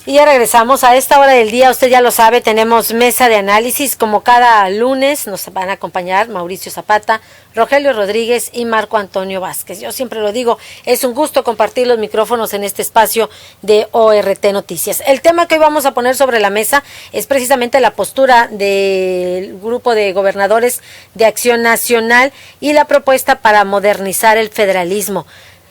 Y ya regresamos a esta hora del día, usted ya lo sabe, tenemos mesa de análisis, como cada lunes nos van a acompañar Mauricio Zapata, Rogelio Rodríguez y Marco Antonio Vázquez. Yo siempre lo digo, es un gusto compartir los micrófonos en este espacio de ORT Noticias. El tema que hoy vamos a poner sobre la mesa es precisamente la postura del grupo de gobernadores de Acción Nacional y la propuesta para modernizar el federalismo.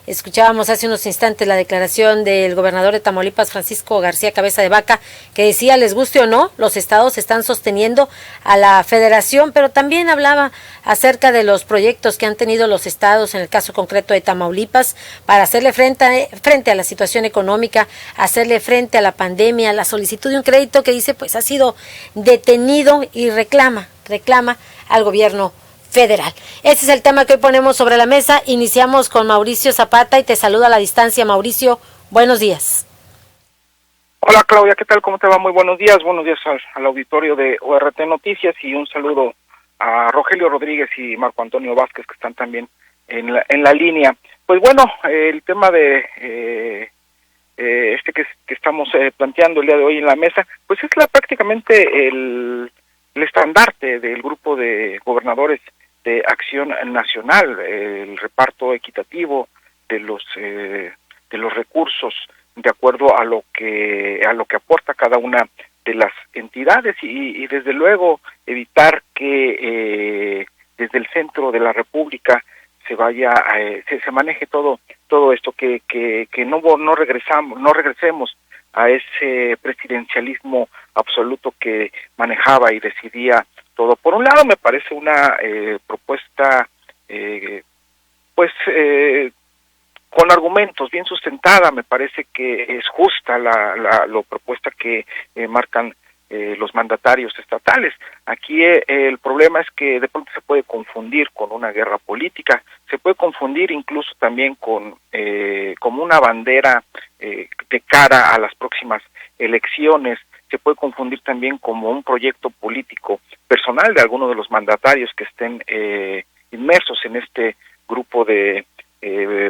Escuchábamos hace unos instantes la declaración del gobernador de Tamaulipas, Francisco García Cabeza de Vaca, que decía, les guste o no, los estados están sosteniendo a la federación, pero también hablaba acerca de los proyectos que han tenido los estados, en el caso concreto de Tamaulipas, para hacerle frente a la situación económica, hacerle frente a la pandemia, la solicitud de un crédito que dice, pues ha sido detenido y reclama al gobierno federal. Ese es el tema que hoy ponemos sobre la mesa. Iniciamos con Mauricio Zapata y te saludo a la distancia. Mauricio, buenos días. Hola Claudia, ¿qué tal? ¿Cómo te va? Muy buenos días al auditorio de ORT Noticias y un saludo a Rogelio Rodríguez y Marco Antonio Vázquez que están también en la línea. Pues bueno, el tema de que estamos planteando el día de hoy en la mesa, pues es prácticamente el estandarte del grupo de gobernadores de Acción Nacional, el reparto equitativo de los recursos de acuerdo a lo que aporta cada una de las entidades y desde luego evitar que desde el centro de la República se maneje todo esto, que no regresemos a ese presidencialismo absoluto que manejaba y decidía todo. Por un lado me parece una propuesta con argumentos bien sustentada, me parece que es justa la propuesta que marcan los mandatarios estatales. Aquí el problema es que de pronto se puede confundir con una guerra política, se puede confundir incluso también como una bandera de cara a las próximas elecciones, se puede confundir también como un proyecto político personal de alguno de los mandatarios que estén inmersos en este grupo de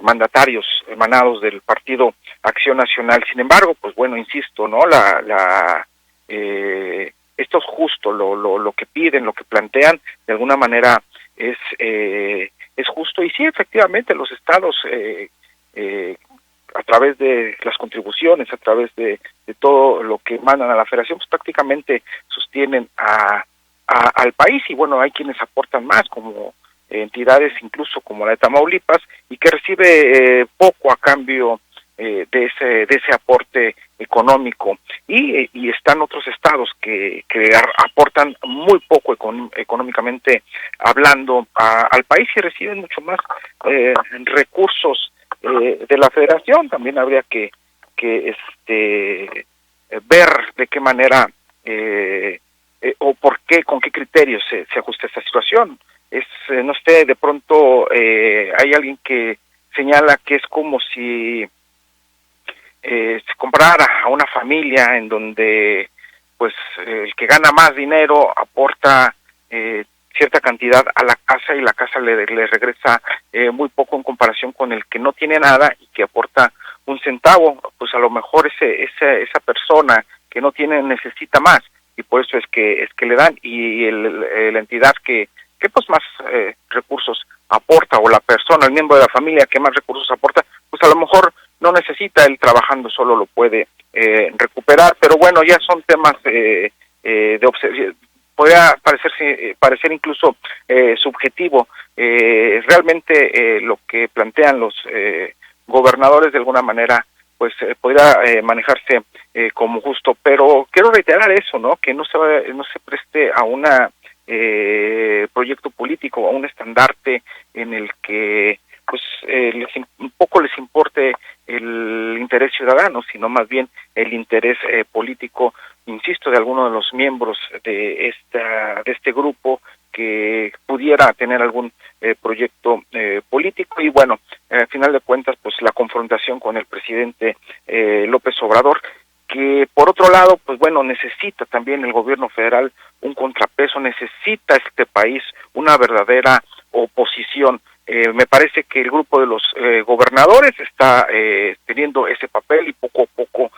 mandatarios emanados del Partido Acción Nacional. Sin embargo, pues bueno, insisto, ¿no? Esto es justo, lo que piden, lo que plantean, de alguna manera es justo, y sí, efectivamente, los estados a través de las contribuciones, a través de todo lo que mandan a la federación, pues prácticamente sostienen al país, y bueno, hay quienes aportan más, como entidades incluso como la de Tamaulipas, y que recibe poco a cambio de ese aporte económico, y están otros estados que aportan muy poco económicamente hablando al país y reciben mucho más recursos de la federación. También habría que ver de qué manera o por qué, con qué criterios se ajusta esta situación. No sé, de pronto hay alguien que señala que es como si se comprara a una familia en donde pues el que gana más dinero aporta cierta cantidad a la casa y la casa le regresa muy poco en comparación con el que no tiene nada y que aporta un centavo. Pues a lo mejor esa persona que no tiene necesita más y por eso es que le dan, y la entidad que pues más recursos aporta, o la persona, el miembro de la familia que más recursos aporta, pues a lo mejor no necesita, él trabajando solo lo puede recuperar. Pero bueno, ya son temas de observación. Podría parecer incluso subjetivo. Realmente lo que plantean los gobernadores de alguna manera pues podría manejarse como justo, pero quiero reiterar eso, ¿no? Que no se preste a una proyecto político, a un estandarte en el que pues un poco les importe el interés ciudadano, sino más bien el interés político, insisto, de alguno de los miembros de este grupo que pudiera tener algún proyecto político. Y bueno, al final de cuentas, pues la confrontación con el presidente López Obrador, que por otro lado, pues bueno, necesita también el gobierno federal un contrapeso, necesita este país una verdadera oposición. Me parece que el grupo de los gobernadores está teniendo ese papel, y poco a poco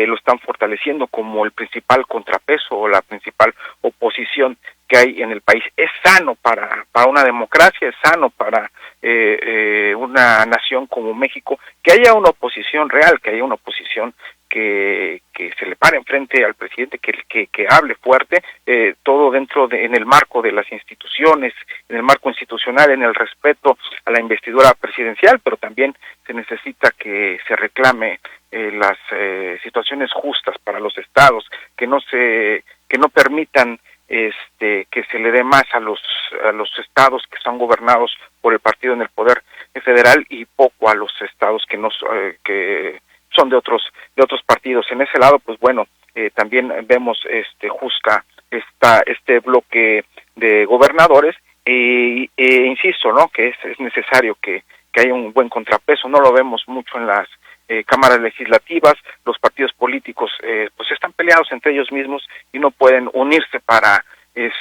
lo están fortaleciendo como el principal contrapeso o la principal oposición que hay en el país. Es sano para una democracia, es sano para una nación como México, que haya una oposición real, que haya una oposición que se le pare enfrente al presidente, que hable fuerte, todo en el marco de las instituciones, en el marco institucional, en el respeto a la investidura presidencial, pero también se necesita que se reclame las situaciones justas para los estados, que no permitan que se le dé más a los estados que son gobernados por el partido en el poder federal y poco a los estados que son de otros partidos. En ese lado, pues bueno, también vemos justa este bloque de gobernadores insisto, ¿no?, que es necesario que haya un buen contrapeso. No lo vemos mucho en las cámaras legislativas. Los partidos políticos pues están peleados entre ellos mismos y no pueden unirse para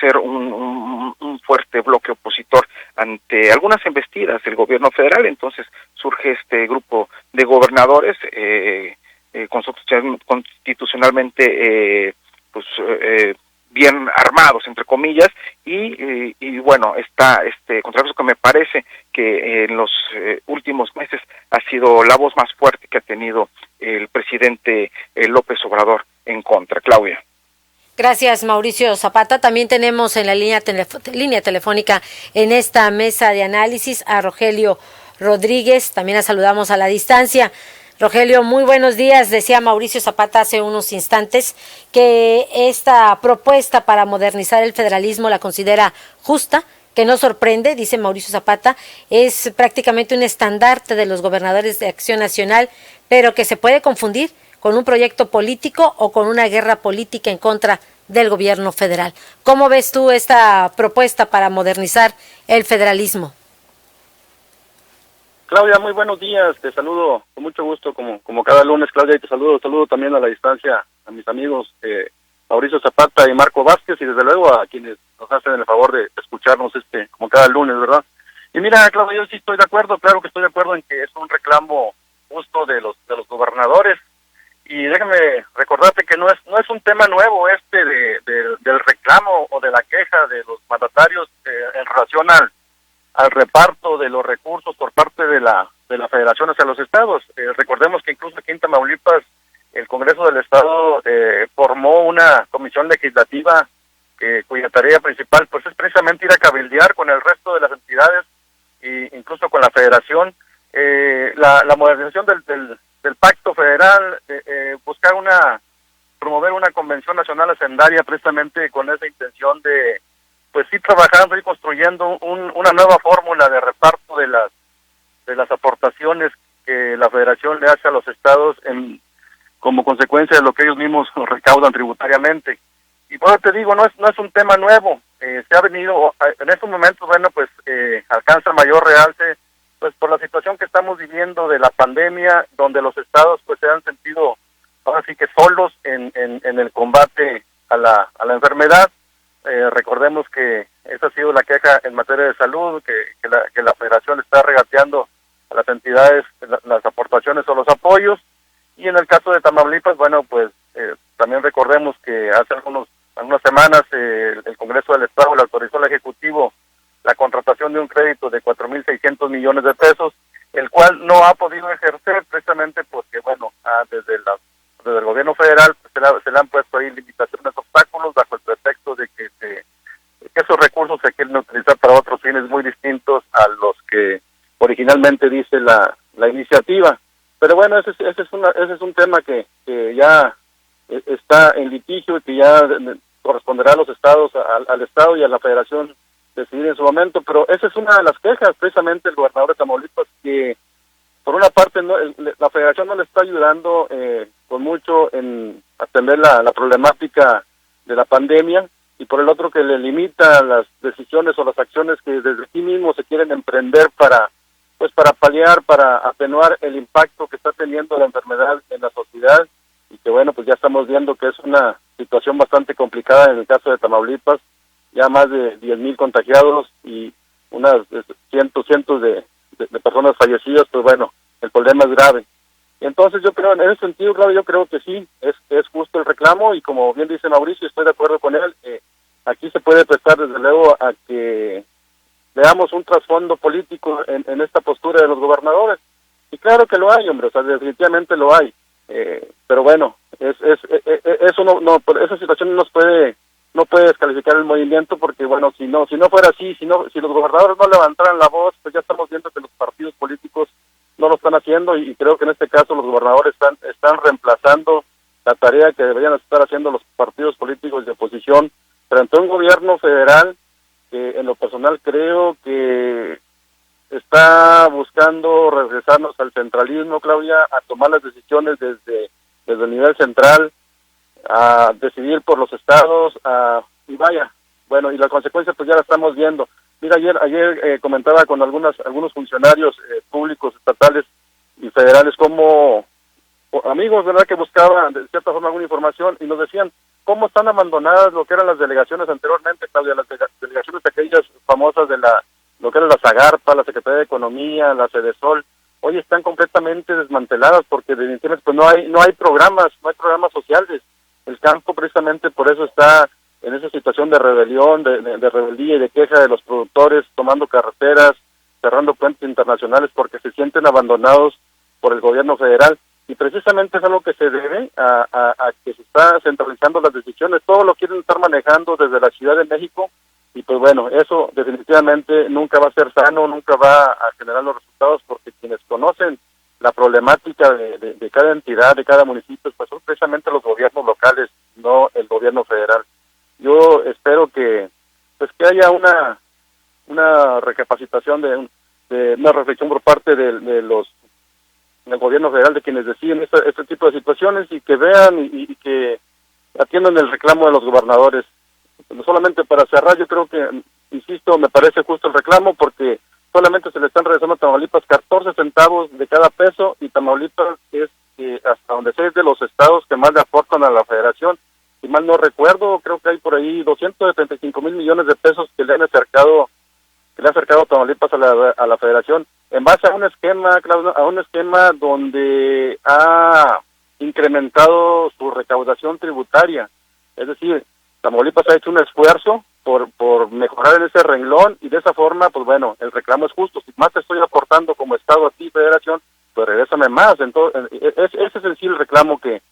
ser un fuerte bloque opositor ante algunas embestidas del gobierno federal. Entonces surge este grupo de gobernadores constitucionalmente bien armados, entre comillas, y bueno, está este contrapeso que me parece que en los últimos meses ha sido la voz más fuerte que ha tenido el presidente López Obrador en contra. Claudia. Gracias, Mauricio Zapata. También tenemos en la línea telefónica en esta mesa de análisis a Rogelio Rodríguez. También la saludamos a la distancia. Rogelio, muy buenos días. Decía Mauricio Zapata hace unos instantes que esta propuesta para modernizar el federalismo la considera justa, que no sorprende, dice Mauricio Zapata, es prácticamente un estandarte de los gobernadores de Acción Nacional, pero que se puede confundir con un proyecto político o con una guerra política en contra del gobierno federal. ¿Cómo ves tú esta propuesta para modernizar el federalismo? Claudia, muy buenos días, te saludo con mucho gusto como cada lunes, Claudia, y te saludo también a la distancia a mis amigos Mauricio Zapata y Marco Vázquez, y desde luego a quienes nos hacen el favor de escucharnos como cada lunes, ¿verdad? Y mira, Claudia, yo sí estoy de acuerdo, claro que estoy de acuerdo en que es un reclamo justo de los gobernadores, y déjame recordarte que no es un tema nuevo del reclamo o de la queja de los mandatarios en relación al reparto de los recursos por parte de la Federación hacia los estados. Recordemos que incluso aquí en Tamaulipas el Congreso del Estado formó una comisión legislativa cuya tarea principal pues es precisamente ir a cabildear con el resto de las entidades e incluso con la Federación la modernización del pacto federal, buscar promover una convención nacional hacendaria precisamente con esa intención de pues ir trabajando y construyendo una nueva fórmula de reparto de las aportaciones que la Federación le hace a los estados como consecuencia de lo que ellos mismos recaudan tributariamente. Y por eso te digo, no es un tema nuevo, se ha venido, en estos momentos, bueno, pues alcanza mayor realce, pues por la situación que estamos viviendo de la pandemia, donde los estados pues se han sentido ahora sí que solos en el combate a la enfermedad. Recordemos que esa ha sido la queja en materia de salud, que la Federación está regateando a las entidades las aportaciones o los apoyos, y en el caso de Tamaulipas, bueno, pues también recordemos que hace algunas semanas el Congreso del Estado le autorizó al Ejecutivo la contratación de un crédito de 4,600 millones de pesos, el cual no ha podido ejercer precisamente porque, bueno, desde el gobierno federal pues, se le han puesto ahí limitaciones, obstáculos, bajo el pretexto de que esos recursos se quieren utilizar para otros fines muy distintos a los que originalmente dice la iniciativa. Pero bueno, ese es un tema que ya está en litigio y que ya corresponderá a los estados, al Estado y a la Federación decidir en su momento. Pero esa es una de las quejas, precisamente el gobernador de Tamaulipas, que por una parte la Federación no le está ayudando con mucho en atender la problemática de la pandemia, y por el otro que le limita las decisiones o las acciones que desde aquí mismo se quieren emprender para paliar, para atenuar el impacto que está teniendo la enfermedad en la sociedad, y que bueno, pues ya estamos viendo que es una situación bastante complicada en el caso de Tamaulipas, ya más de 10,000 contagiados y unas cientos de personas fallecidas. Pues bueno, el problema es grave. Entonces yo creo, en ese sentido, claro, yo creo que sí, es justo el reclamo, y como bien dice Mauricio, estoy de acuerdo con él. Aquí se puede prestar desde luego a que veamos un trasfondo político en esta postura de los gobernadores, y claro que lo hay, hombre, o sea, definitivamente lo hay, pero bueno, eso esa situación no puede descalificar el movimiento, porque bueno, si no fuera así, si los gobernadores no levantaran la voz, pues ya estamos viendo que los partidos políticos no lo están haciendo, y creo que en este caso los gobernadores están reemplazando la tarea que deberían estar haciendo los partidos políticos de oposición frente a un gobierno federal que en lo personal creo que está buscando regresarnos al centralismo, Claudia, a tomar las decisiones desde el nivel central, a decidir por los estados, y vaya, bueno, y la consecuencia pues ya la estamos viendo. Mira, ayer comentaba con algunos funcionarios públicos, estatales y federales, como amigos, ¿verdad?, que buscaban de cierta forma alguna información, y nos decían cómo están abandonadas lo que eran las delegaciones anteriormente, Claudia, las delegaciones aquellas famosas de lo que era la Zagarpa, la Secretaría de Economía, la Sedesol. Hoy están completamente desmanteladas porque definitivamente pues no hay programas sociales. El campo precisamente por eso está en esa situación de rebelión, de rebeldía y de queja de los productores, tomando carreteras, cerrando puentes internacionales, porque se sienten abandonados por el gobierno federal. Y precisamente es algo que se debe a que se está centralizando las decisiones. Todo lo quieren estar manejando desde la Ciudad de México, y pues bueno, eso definitivamente nunca va a ser sano, nunca va a generar los resultados, porque quienes conocen la problemática de cada entidad, de cada municipio, pues son precisamente los gobiernos locales, no el gobierno federal. Yo espero que haya una recapacitación, de una reflexión por parte del gobierno federal, de quienes deciden este tipo de situaciones, y que vean y que atiendan el reclamo de los gobernadores. No solamente para cerrar, yo creo que, insisto, me parece justo el reclamo, porque solamente se le están regresando a Tamaulipas 14 centavos de cada peso, y Tamaulipas es, hasta donde sé, es de los estados que más le aportan a la federación. Si mal no recuerdo, creo que hay por ahí 275,000 millones de pesos que le ha acercado Tamaulipas a la federación, en base a un esquema, Claudio, donde ha incrementado su recaudación tributaria. Es decir, Tamaulipas ha hecho un esfuerzo por mejorar en ese renglón, y de esa forma, pues bueno, el reclamo es justo. Si más te estoy aportando como Estado a ti, Federación, pues regrésame más. Entonces, ese es en sí el reclamo que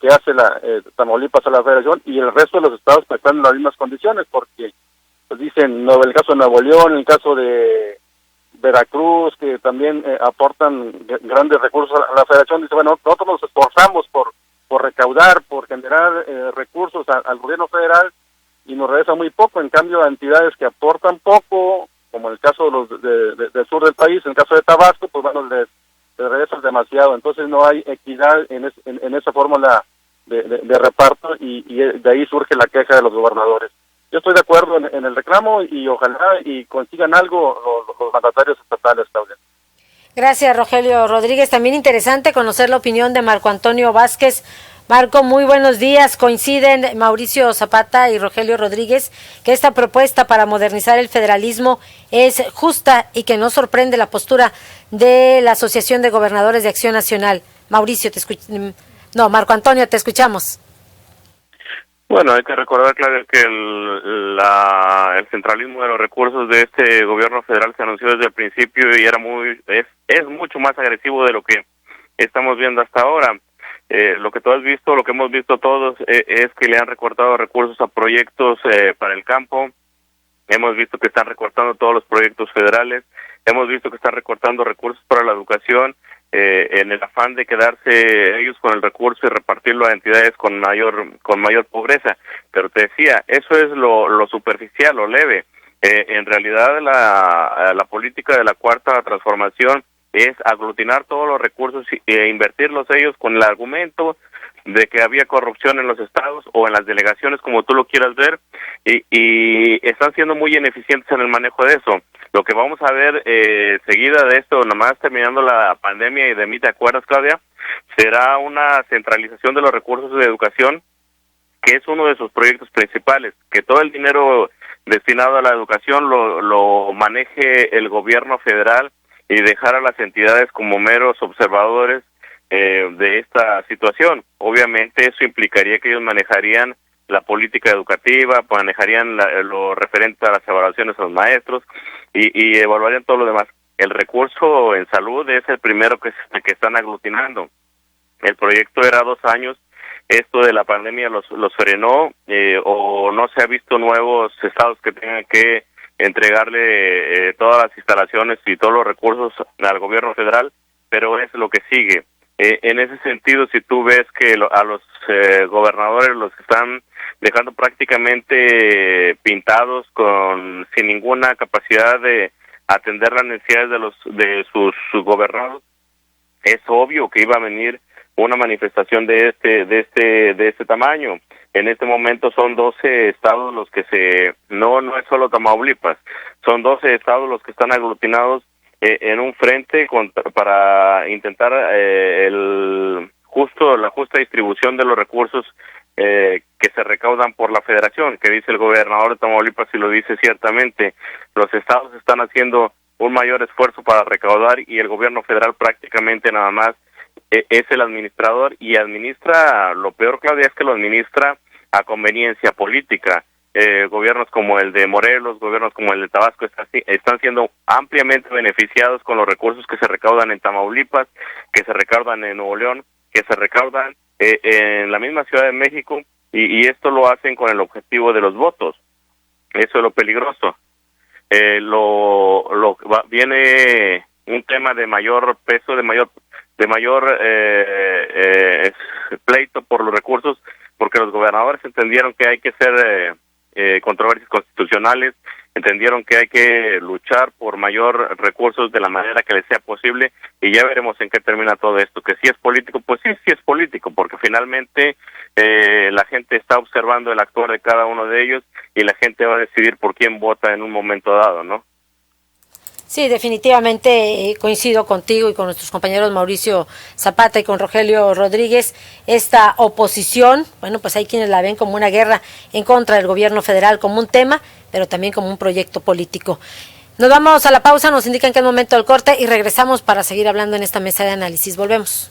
hace Tamaulipas a la Federación, y el resto de los estados pues están en las mismas condiciones, porque pues dicen, el caso de Nuevo León, el caso de Veracruz, que también aportan grandes recursos a la Federación, dice, bueno, nosotros nos esforzamos por recaudar, por generar recursos al gobierno federal, y nos regresa muy poco. En cambio, a entidades que aportan poco, como en el caso del sur del país, en el caso de Tabasco, pues bueno, les regresa demasiado. Entonces no hay equidad en esa fórmula de reparto, y de ahí surge la queja de los gobernadores. Yo estoy de acuerdo en el reclamo, y ojalá y consigan algo los mandatarios estatales, Claudia. Gracias, Rogelio Rodríguez. También interesante conocer la opinión de Marco Antonio Vázquez. Marco, muy buenos días. Coinciden Mauricio Zapata y Rogelio Rodríguez que esta propuesta para modernizar el federalismo es justa, y que no sorprende la postura de la Asociación de Gobernadores de Acción Nacional. Mauricio, Marco Antonio, te escuchamos. Bueno, hay que recordar, claro, que el centralismo de los recursos de este gobierno federal se anunció desde el principio, y es mucho más agresivo de lo que estamos viendo hasta ahora. Lo que tú has visto, lo que hemos visto todos, es que le han recortado recursos a proyectos para el campo. Hemos visto que están recortando todos los proyectos federales. Hemos visto que están recortando recursos para la educación, en el afán de quedarse ellos con el recurso y repartirlo a entidades con mayor pobreza. Pero te decía, eso es lo superficial, lo leve. En realidad la política de la Cuarta Transformación es aglutinar todos los recursos e invertirlos ellos, con el argumento de que había corrupción en los estados o en las delegaciones, como tú lo quieras ver, y están siendo muy ineficientes en el manejo de eso. Lo que vamos a ver seguida de esto, nomás terminando la pandemia, y de mí te acuerdas, Claudia, será una centralización de los recursos de educación, que es uno de sus proyectos principales, que todo el dinero destinado a la educación lo maneje el gobierno federal, y dejar a las entidades como meros observadores de esta situación. Obviamente eso implicaría que ellos manejarían la política educativa, manejarían lo referente a las evaluaciones a los maestros y evaluarían todo lo demás. El recurso en salud es el primero que están aglutinando. El proyecto era 2 años, esto de la pandemia los frenó, o no se ha visto nuevos estados que tengan que entregarle todas las instalaciones y todos los recursos al gobierno federal, pero es lo que sigue. En ese sentido, si tú ves que a los gobernadores los están dejando prácticamente pintados sin ninguna capacidad de atender las necesidades de sus gobernados, es obvio que iba a venir una manifestación de este tamaño. En este momento son 12 estados los que no es solo Tamaulipas, son 12 estados los que están aglutinados en un frente para intentar la justa distribución de los recursos que se recaudan por la federación, que dice el gobernador de Tamaulipas y lo dice ciertamente. Los estados están haciendo un mayor esfuerzo para recaudar y el gobierno federal prácticamente nada más es el administrador y administra, lo peor, Claudia, es que lo administra a conveniencia política. Gobiernos como el de Morelos, gobiernos como el de Tabasco están siendo ampliamente beneficiados con los recursos que se recaudan en Tamaulipas, que se recaudan en Nuevo León, que se recaudan en la misma Ciudad de México, y esto lo hacen con el objetivo de los votos. Eso es lo peligroso. Viene un tema de mayor peso, de mayor pleito por los recursos, porque los gobernadores entendieron que hay que ser controversias constitucionales, entendieron que hay que luchar por mayor recursos de la manera que les sea posible, y ya veremos en qué termina todo esto. Que si es político, pues sí es político, porque finalmente la gente está observando el actuar de cada uno de ellos y la gente va a decidir por quién vota en un momento dado, ¿no? Sí, definitivamente coincido contigo y con nuestros compañeros Mauricio Zapata y con Rogelio Rodríguez. Esta oposición, bueno, pues hay quienes la ven como una guerra en contra del gobierno federal, como un tema, pero también como un proyecto político. Nos vamos a la pausa, nos indican que es momento del corte y regresamos para seguir hablando en esta mesa de análisis. Volvemos.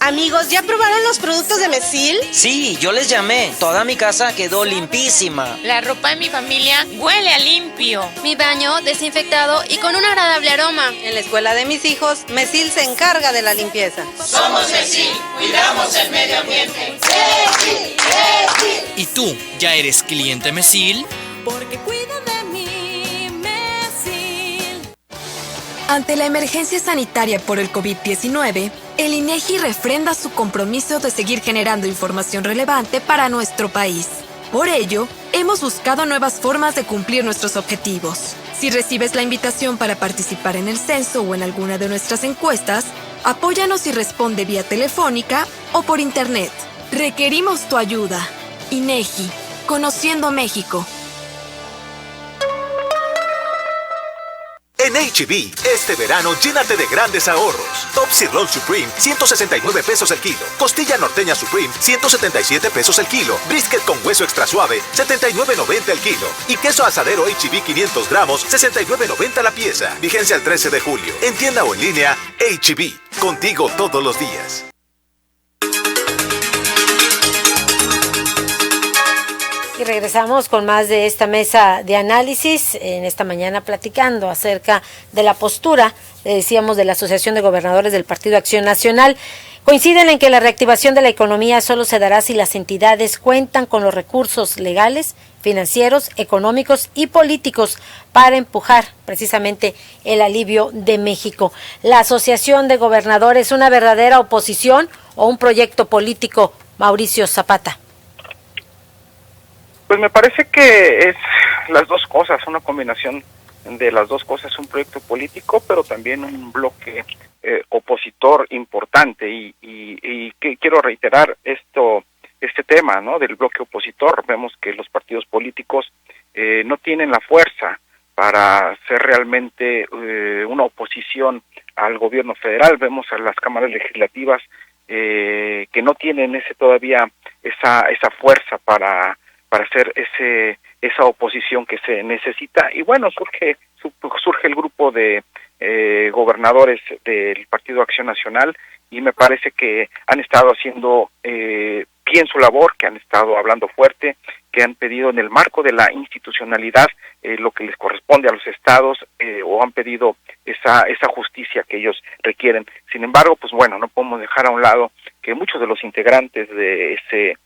Amigos, ¿ya probaron los productos de Mesil? Sí, yo les llamé. Toda mi casa quedó limpísima. La ropa de mi familia huele a limpio. Mi baño desinfectado y con un agradable aroma. En la escuela de mis hijos, Mesil se encarga de la limpieza. Somos Mesil, cuidamos el medio ambiente. ¡Mesil! ¡Mesil! ¿Y tú, ya eres cliente Mesil? Porque cuida de mí, Mesil. Ante la emergencia sanitaria por el COVID-19, el INEGI refrenda su compromiso de seguir generando información relevante para nuestro país. Por ello, hemos buscado nuevas formas de cumplir nuestros objetivos. Si recibes la invitación para participar en el censo o en alguna de nuestras encuestas, apóyanos y responde vía telefónica o por internet. Requerimos tu ayuda. INEGI, Conociendo México. En H-E-B, este verano llénate de grandes ahorros. Top Sirloin Supreme, 169 pesos el kilo. Costilla norteña Supreme, 177 pesos el kilo. Brisket con hueso extra suave, 79.90 el kilo. Y queso asadero H-E-B 500 gramos, 69.90 la pieza. Vigencia el 13 de julio. En tienda o en línea, H-E-B. Contigo todos los días. Y regresamos con más de esta mesa de análisis, en esta mañana platicando acerca de la postura, decíamos, de la Asociación de Gobernadores del Partido Acción Nacional. Coinciden en que la reactivación de la economía solo se dará si las entidades cuentan con los recursos legales, financieros, económicos y políticos para empujar precisamente el alivio de México. ¿La Asociación de Gobernadores una verdadera oposición o un proyecto político, Mauricio Zapata? Pues me parece que es las dos cosas, una combinación de las dos cosas, un proyecto político, pero también un bloque opositor importante, y que quiero reiterar este tema, ¿no?, del bloque opositor. Vemos que los partidos políticos no tienen la fuerza para ser realmente una oposición al gobierno federal. Vemos a las cámaras legislativas que no tienen todavía esa fuerza para hacer esa oposición que se necesita. Y bueno, surge el grupo de gobernadores del Partido Acción Nacional, y me parece que han estado haciendo bien su labor, que han estado hablando fuerte, que han pedido en el marco de la institucionalidad lo que les corresponde a los estados, o han pedido esa justicia que ellos requieren. Sin embargo, pues bueno, no podemos dejar a un lado que muchos de los integrantes de ese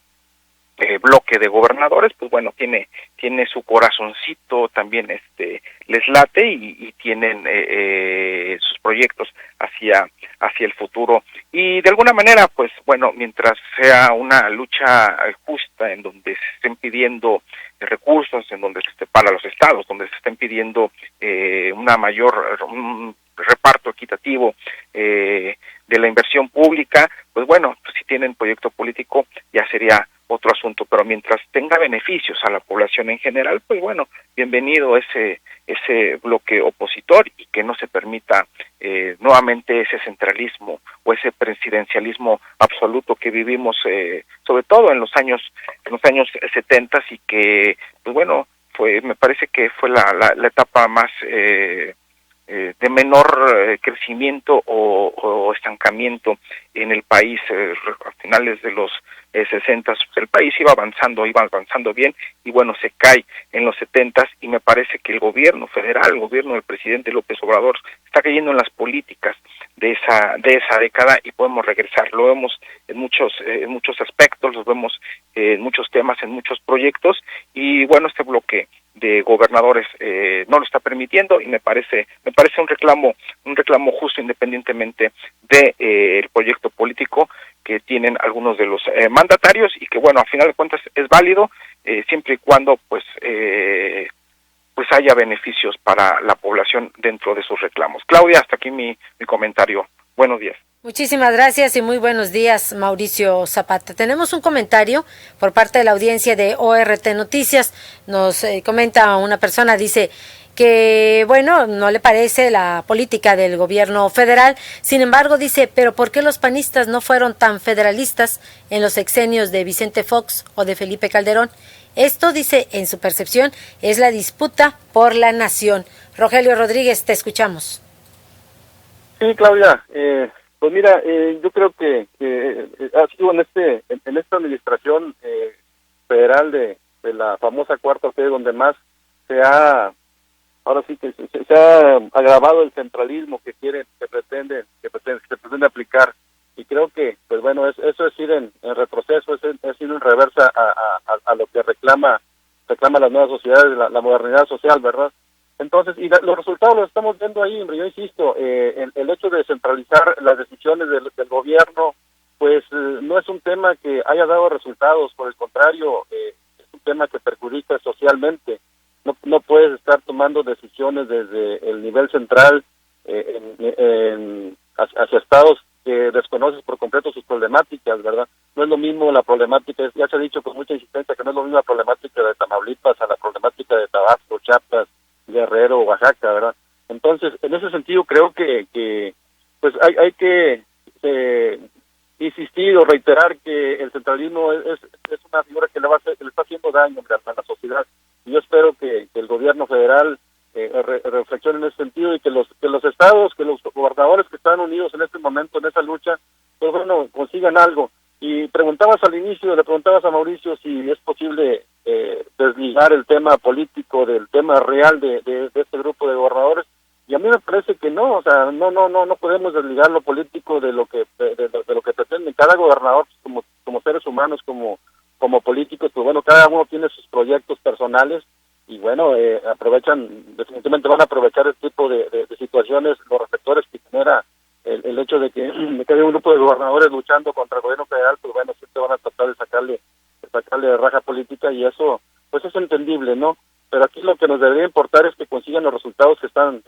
bloque de gobernadores, pues bueno, tiene su corazoncito también, les late, y tienen sus proyectos hacia el futuro, y de alguna manera, pues bueno, mientras sea una lucha justa en donde se estén pidiendo recursos, en donde se esté para los estados, donde se estén pidiendo un reparto equitativo de la inversión pública, pues bueno, pues si tienen proyecto político ya sería otro asunto, pero mientras tenga beneficios a la población en general, pues bueno, bienvenido ese bloque opositor, y que no se permita nuevamente ese centralismo o ese presidencialismo absoluto que vivimos sobre todo en los años 70, y que pues bueno, me parece que fue la etapa más de menor crecimiento o estancamiento en el país. A finales de los 60, el país iba avanzando bien, y bueno, se cae en los 70, y me parece que el gobierno federal, el gobierno del presidente López Obrador, está cayendo en las políticas de esa década, y podemos regresar. Lo vemos en muchos aspectos, lo vemos en muchos temas, en muchos proyectos, y bueno, este bloque de gobernadores no lo está permitiendo, y me parece un reclamo justo, independientemente de el proyecto político que tienen algunos de los mandatarios, y que bueno, a final de cuentas es válido siempre y cuando pues haya beneficios para la población dentro de sus reclamos. Claudia, hasta aquí mi comentario. Buenos días. Muchísimas gracias y muy buenos días, Mauricio Zapata. Tenemos un comentario por parte de la audiencia de ORT Noticias. Nos comenta una persona, dice que, bueno, no le parece la política del gobierno federal. Sin embargo, dice, pero ¿por qué los panistas no fueron tan federalistas en los sexenios de Vicente Fox o de Felipe Calderón? Esto, dice, en su percepción, es la disputa por la nación. Rogelio Rodríguez, te escuchamos. Sí, Claudia, pues mira, yo creo que ha sido en esta administración federal de la famosa cuarta T, donde más se ha agravado el centralismo que se pretende aplicar, y creo que pues bueno, eso es ir en retroceso, es ir en reversa a lo que reclama las nuevas sociedades, la modernidad social, ¿verdad? Entonces, y los resultados los estamos viendo ahí. Hombre, yo insisto, el hecho de centralizar las decisiones del gobierno, pues no es un tema que haya dado resultados, por el contrario, es un tema que perjudica socialmente. No puedes estar tomando decisiones desde el nivel central hacia estados que desconoces por completo sus problemáticas, ¿verdad? No es lo mismo la problemática, ya se ha dicho con mucha insistencia que no es lo mismo la problemática de Tamaulipas a la problemática de Tabasco, Chiapas, Guerrero, Oaxaca, ¿verdad? Entonces, en ese sentido creo que pues hay que insistir o reiterar que el centralismo es una figura que le está haciendo daño a la sociedad, y yo espero que el gobierno federal reflexione en ese sentido, y que los estados, que los gobernadores que están unidos en este momento en esa lucha, pues bueno, consigan algo. Y le preguntabas a Mauricio si es posible desligar el tema político del tema real de este grupo de gobernadores, y a mí me parece que no, o sea, no podemos desligar lo político de lo que pretende cada gobernador, como seres humanos, como políticos. Pues bueno, cada uno tiene sus proyectos personales, y bueno, definitivamente van a aprovechar este tipo de situaciones, los reflectores que genera el hecho de que haya un grupo de gobernadores luchando contra el gobierno federal. Pues bueno, siempre van a tratar de sacarle raja política, y eso pues es entendible, ¿no? Pero aquí lo que nos debería importar es que consigan los resultados que están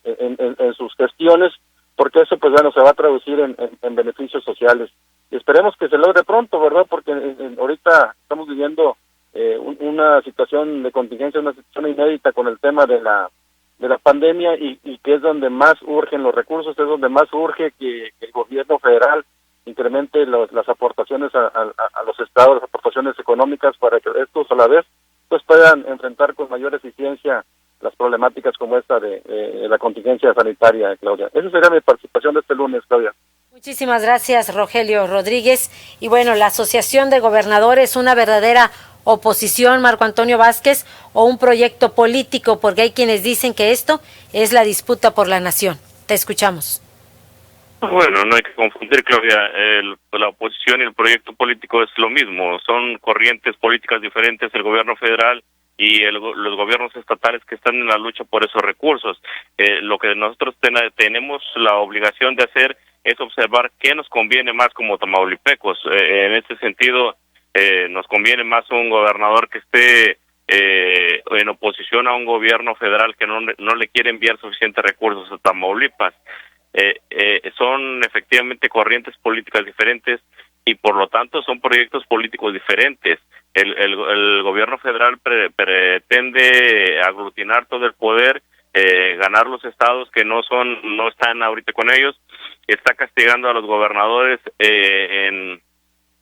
en sus gestiones, porque eso pues bueno se va a traducir en beneficios sociales, y esperemos que se logre pronto, ¿verdad? Porque ahorita estamos viviendo una situación de contingencia, una situación inédita con el tema de la pandemia, y que es donde más urgen los recursos, es donde más urge que el gobierno federal incremente las aportaciones a los estados, las aportaciones económicas, para que estos a la vez pues puedan enfrentar con mayor eficiencia las problemáticas como esta de la contingencia sanitaria, Claudia. Esa sería mi participación de este lunes, Claudia. Muchísimas gracias, Rogelio Rodríguez. Y bueno, la Asociación de Gobernadores, una verdadera oposición, Marco Antonio Vázquez, o un proyecto político, porque hay quienes dicen que esto es la disputa por la nación. Te escuchamos. Bueno, no hay que confundir, Claudia, la oposición y el proyecto político es lo mismo, son corrientes políticas diferentes, el gobierno federal y los gobiernos estatales que están en la lucha por esos recursos. Lo que nosotros tenemos la obligación de hacer es observar qué nos conviene más como tamaulipecos. En este sentido, nos conviene más un gobernador que esté en oposición a un gobierno federal que no le quiere enviar suficientes recursos a Tamaulipas. Son efectivamente corrientes políticas diferentes y por lo tanto son proyectos políticos diferentes. El gobierno federal pretende aglutinar todo el poder, ganar los estados que no están ahorita con ellos, está castigando a los gobernadores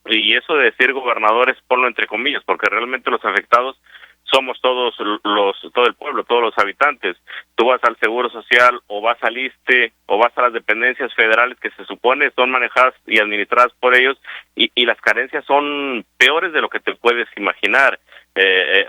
y eso de decir gobernadores, ponlo entre comillas, porque realmente los afectados somos todo el pueblo, todos los habitantes. Tú vas al Seguro Social o vas al ISSSTE o vas a las dependencias federales que se supone son manejadas y administradas por ellos y las carencias son peores de lo que te puedes imaginar.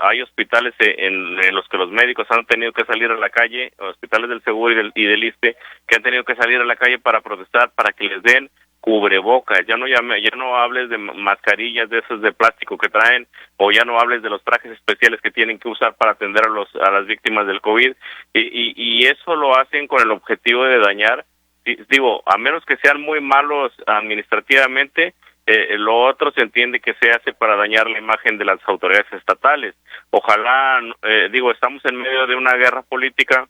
Hay hospitales en los que los médicos han tenido que salir a la calle, hospitales del Seguro y del ISSSTE, que han tenido que salir a la calle para protestar, para que les den cubrebocas. Ya no hables de mascarillas de esas de plástico que traen, o ya no hables de los trajes especiales que tienen que usar para atender a las víctimas del COVID, y eso lo hacen con el objetivo de dañar, digo, a menos que sean muy malos administrativamente, lo otro se entiende que se hace para dañar la imagen de las autoridades estatales. Ojalá, estamos en medio de una guerra política,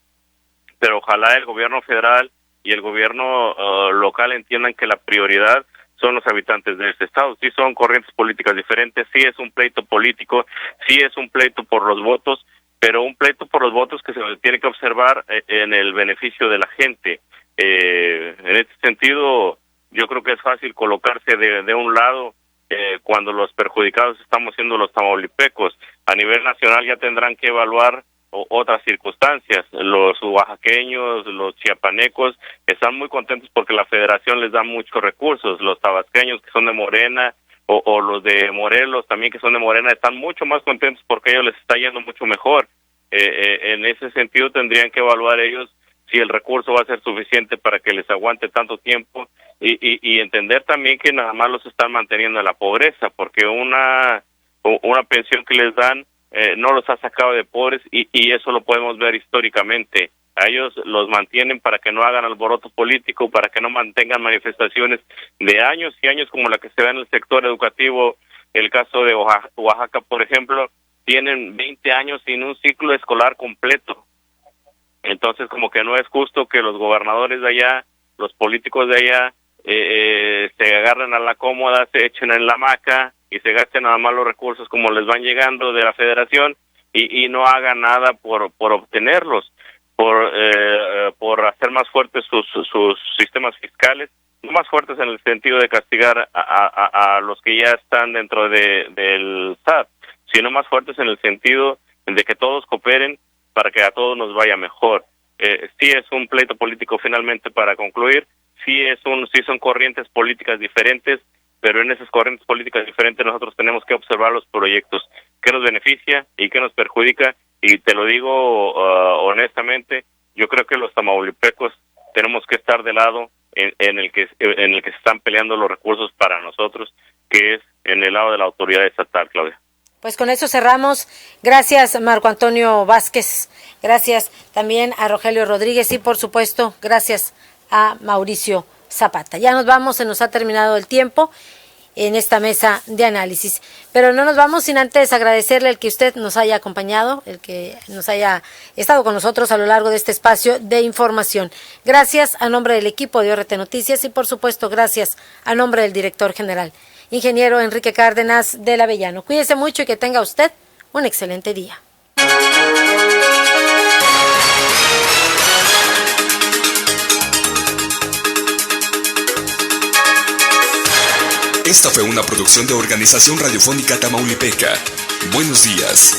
pero ojalá el gobierno federal y el gobierno local entiendan que la prioridad son los habitantes de este estado. Sí son corrientes políticas diferentes, sí es un pleito político, sí es un pleito por los votos, pero un pleito por los votos que se tiene que observar en el beneficio de la gente. En este sentido, yo creo que es fácil colocarse de un lado cuando los perjudicados estamos siendo los tamaulipecos. A nivel nacional ya tendrán que evaluar otras circunstancias. Los oaxaqueños, los chiapanecos están muy contentos porque la federación les da muchos recursos. Los tabasqueños que son de Morena o los de Morelos también que son de Morena están mucho más contentos porque a ellos les está yendo mucho mejor. En ese sentido tendrían que evaluar ellos si el recurso va a ser suficiente para que les aguante tanto tiempo y entender también que nada más los están manteniendo en la pobreza, porque una pensión que les dan no los ha sacado de pobres y eso lo podemos ver históricamente. A ellos los mantienen para que no hagan alboroto político, para que no mantengan manifestaciones de años y años como la que se da en el sector educativo. El caso de Oaxaca, por ejemplo, tienen 20 años sin un ciclo escolar completo. Entonces, como que no es justo que los gobernadores de allá, los políticos de allá, se agarren a la cómoda, se echen en la hamaca y se gasten nada más los recursos como les van llegando de la federación y no hagan nada por obtenerlos, por hacer más fuertes sus sistemas fiscales, no más fuertes en el sentido de castigar a los que ya están dentro del SAT, sino más fuertes en el sentido de que todos cooperen para que a todos nos vaya mejor. Sí es un pleito político finalmente para concluir, sí son corrientes políticas diferentes, pero en esas corrientes políticas diferentes nosotros tenemos que observar los proyectos, qué nos beneficia y qué nos perjudica, y te lo digo honestamente, yo creo que los tamaulipecos tenemos que estar del lado en el que se están peleando los recursos para nosotros, que es en el lado de la autoridad estatal, Claudia. Pues con eso cerramos. Gracias, Marco Antonio Vázquez. Gracias también a Rogelio Rodríguez y, por supuesto, gracias a Mauricio Zapata. Ya nos vamos, se nos ha terminado el tiempo en esta mesa de análisis. Pero no nos vamos sin antes agradecerle el que usted nos haya acompañado, el que nos haya estado con nosotros a lo largo de este espacio de información. Gracias a nombre del equipo de ORT Noticias y, por supuesto, gracias a nombre del director general, ingeniero Enrique Cárdenas del Avellano. Cuídese mucho y que tenga usted un excelente día. Esta fue una producción de Organización Radiofónica Tamaulipeca. Buenos días.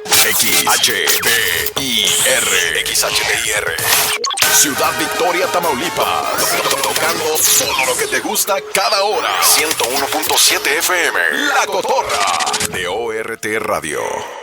XHBIR. Ciudad Victoria, Tamaulipas. Tocando solo lo que te gusta cada hora. 101.7 FM. La Cotorra. De ORT Radio.